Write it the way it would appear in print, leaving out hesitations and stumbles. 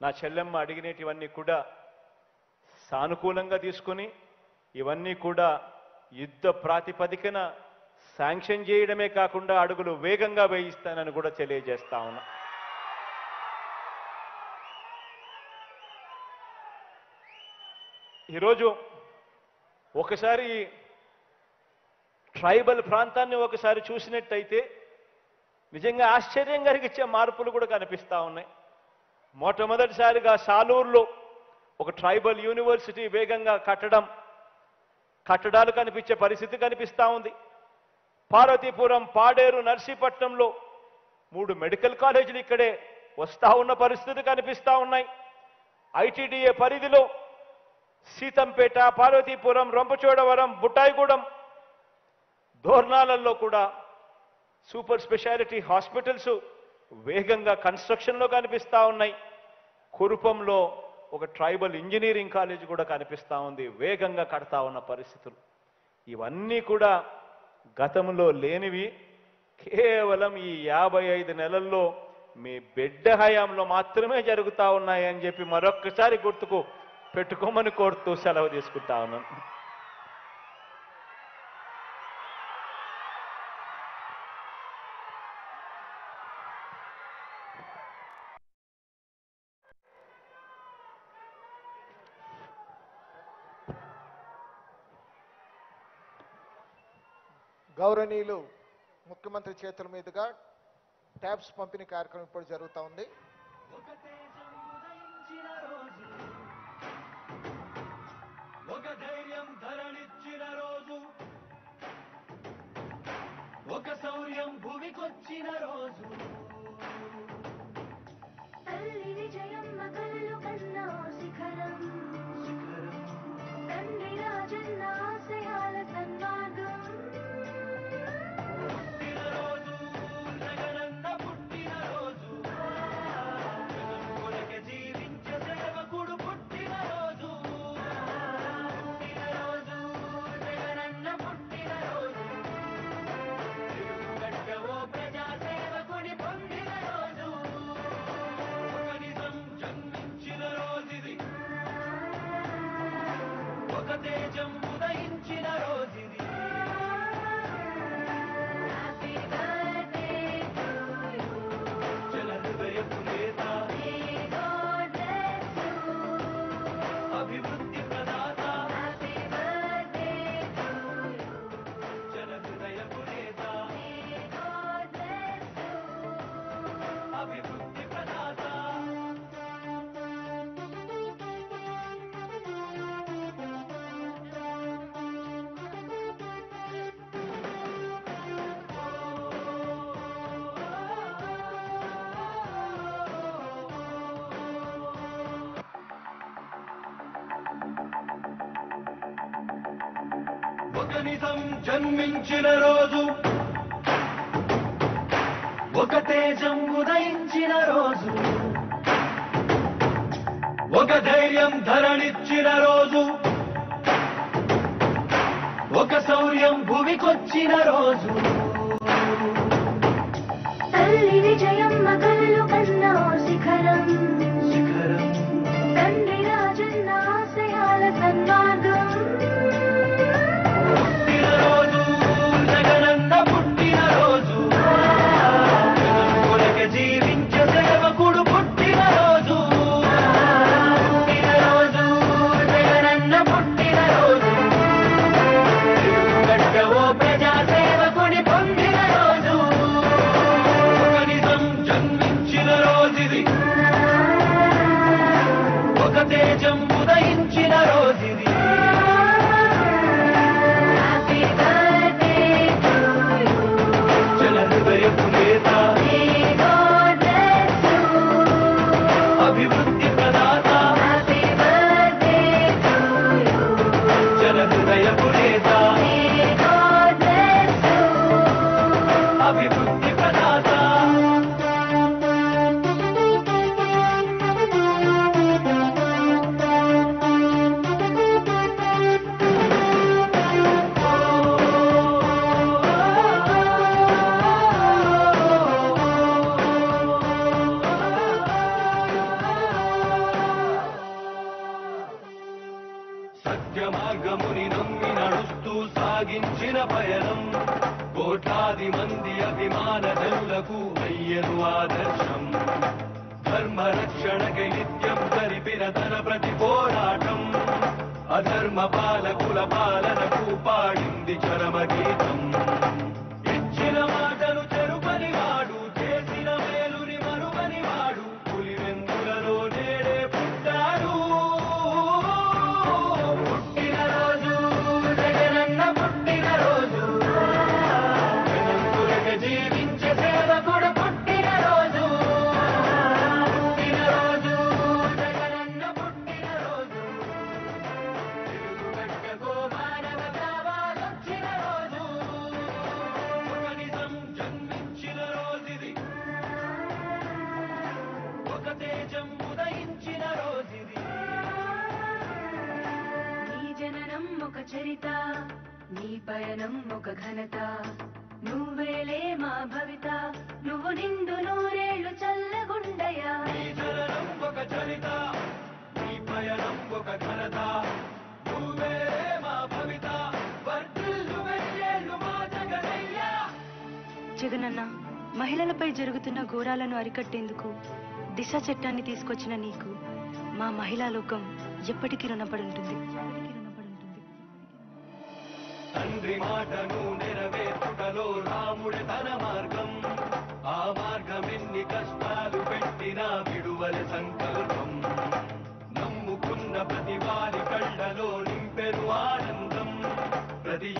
నా చెల్లెమ్మ అడిగినటివన్నీ కూడా సానుకూలంగా తీసుకొని ఇవన్నీ కూడా యుద్ధ ప్రాతిపదికన శాంక్షన్ చేయడమే కాకుండా అడుగులు వేగంగా వేయిస్తానని కూడా తెలియజేస్తా ఉన్నా. ఈరోజు ఒకసారి ట్రైబల్ ప్రాంతాన్ని ఒకసారి చూసినట్టయితే నిజంగా ఆశ్చర్యం కలిగించే మార్పులు కూడా కనిపిస్తా ఉన్నాయి. మొట్టమొదటిసారిగా సాలూరులో ఒక ట్రైబల్ యూనివర్సిటీ వేగంగా కట్టడాలు కనిపించే పరిస్థితి కనిపిస్తా ఉంది. పార్వతీపురం, పాడేరు, నర్సీపట్నంలో 3 మెడికల్ కాలేజీలు ఇక్కడే వస్తా ఉన్న పరిస్థితి కనిపిస్తా ఉన్నాయి. ఐటీడీఏ పరిధిలో సీతంపేట, పార్వతీపురం, రంపచోడవరం, బుట్టాయిగూడెం, దోర్నాలలో కూడా సూపర్ స్పెషాలిటీ హాస్పిటల్స్ వేగంగా కన్స్ట్రక్షన్లో కనిపిస్తా ఉన్నాయి. కురుపంలో ఒక ట్రైబల్ ఇంజనీరింగ్ కాలేజ్ కూడా కనిపిస్తా ఉంది, వేగంగా కడతా ఉన్న పరిస్థితులు. ఇవన్నీ కూడా గతంలో లేనివి, కేవలం ఈ 55 నెలల్లో మీ బిడ్డ హయాంలో మాత్రమే జరుగుతూ ఉన్నాయని చెప్పి మరొక్కసారి గుర్తుకు పెట్టుకోమని కోరుతూ సెలవు తీసుకుంటా ఉన్నాను. గౌరవనీయులు ముఖ్యమంత్రి చేతుల మీదుగా ట్యాబ్స్ పంపిణీ కార్యక్రమం ఇప్పుడు జరుగుతూ ఉంది. ఒక ధైర్యం ధరణిచ్చిన రోజు, ఒక శౌర్యం భూమికొచ్చిన రోజు, తల్లి విజయమ్మ కలలు కన్నా శిఖరం, తండ్రి రాజన్న ఆశయాల సన్మార్గం. పుట్టిన రోజు, జగనన్న పుట్టిన రోజు, జగన్ములకి జీవించే సేవకుడు పుట్టిన రోజు. పుట్టిన రోజు, జగనన్న పుట్టిన రోజు, తిరుగుగడ్డవో ప్రజా సేవకుని పొందిన రోజు. ఒక నిజం జన్మించిన రోజుది, ఒక తేజం ఉదయించిన రోజుది. హ్యాపీ బర్త్డే టు యు, జన హృదయపు నేత, మే గాడ్ బ్లెస్ యు. అభివృద్ధి ప్రదాత, హ్యాపీ బర్త్డే టు యు, జన హృదయపు నేత, మే గాడ్ బ్లెస్ యు. అభివృద్ధి ప్రదాత. ఒక నిజం జన్మించిన రోజు, ఒక తేజం ఉదయించిన రోజు, ఒక ధైర్యం ధరణిచ్చిన రోజు, ఒక శౌర్యం భూమికొచ్చిన రోజు. తల్లి విజయమ్మ కలలు కన్నా శిఖరం, శిఖరం, తండ్రి రాజన్న ఆశయాల సన్మార్గం. పుట్టిన రోజు, జగనన్న పుట్టిన రోజు, జగన్ములకి జీవించే సేవకుడు పుట్టిన రోజు. పుట్టిన రోజు, జగనన్న పుట్టిన రోజు, తిరుగుగడ్డవో ప్రజా సేవకుని పొందిన రోజు. ఒక నిజం జన్మించిన రోజుది, సత్య మార్గముని నమ్మి నడుస్తూ సాగించిన పయనం కోట్లాది మంది అభిమాన జనులకు అయ్యను ఆదర్శం ధర్మ రక్షణకై నిత్యం జరిపిన తన ప్రతి పోరాటం అధర్మ పాలకుల పాలనకు పాడింది చరమ గీతం ఇచ్చిన మాటను చెరుపని వాడు చేసిన మేలుని మరువని వాడు పులివెందులలో నేడే పుట్టాడు పుట్టినరోజు జగనన్న పుట్టినరోజు జనంతులక జీవించే సేవకుడు పుట్టినరోజు పుట్టినరోజు జగనన్న పుట్టినరోజు తెలుగుగడ్డకు మానవ భావాలొచ్చిన రోజు ఒక నిజం జన్మించిన రోజుది ఒక తేజం ఉదయించిన రోజుది నీ జననం ఒక చరిత నీ పయనం ఒక ఘనత నువ్వేలే మా భవిత నువ్వు నిండు నూరేళ్లు చల్లగుండయా నీ జననం ఒక చరిత నీ పయనం ఒక ఘనత నువ్వే మా భవిత వర్ధిల్లు వెయ్యేళ్ళు మా జగనయ్యా జగనన్న మహిళలపై జరుగుతున్న ఘోరాలను అరికట్టేందుకు దిశ చట్టాన్ని తీసుకొచ్చిన నీకు మా మహిళా లోకం ఎప్పటికీ రుణపడి ఉంటుంది. తండ్రి మాటను నెరవేర్చ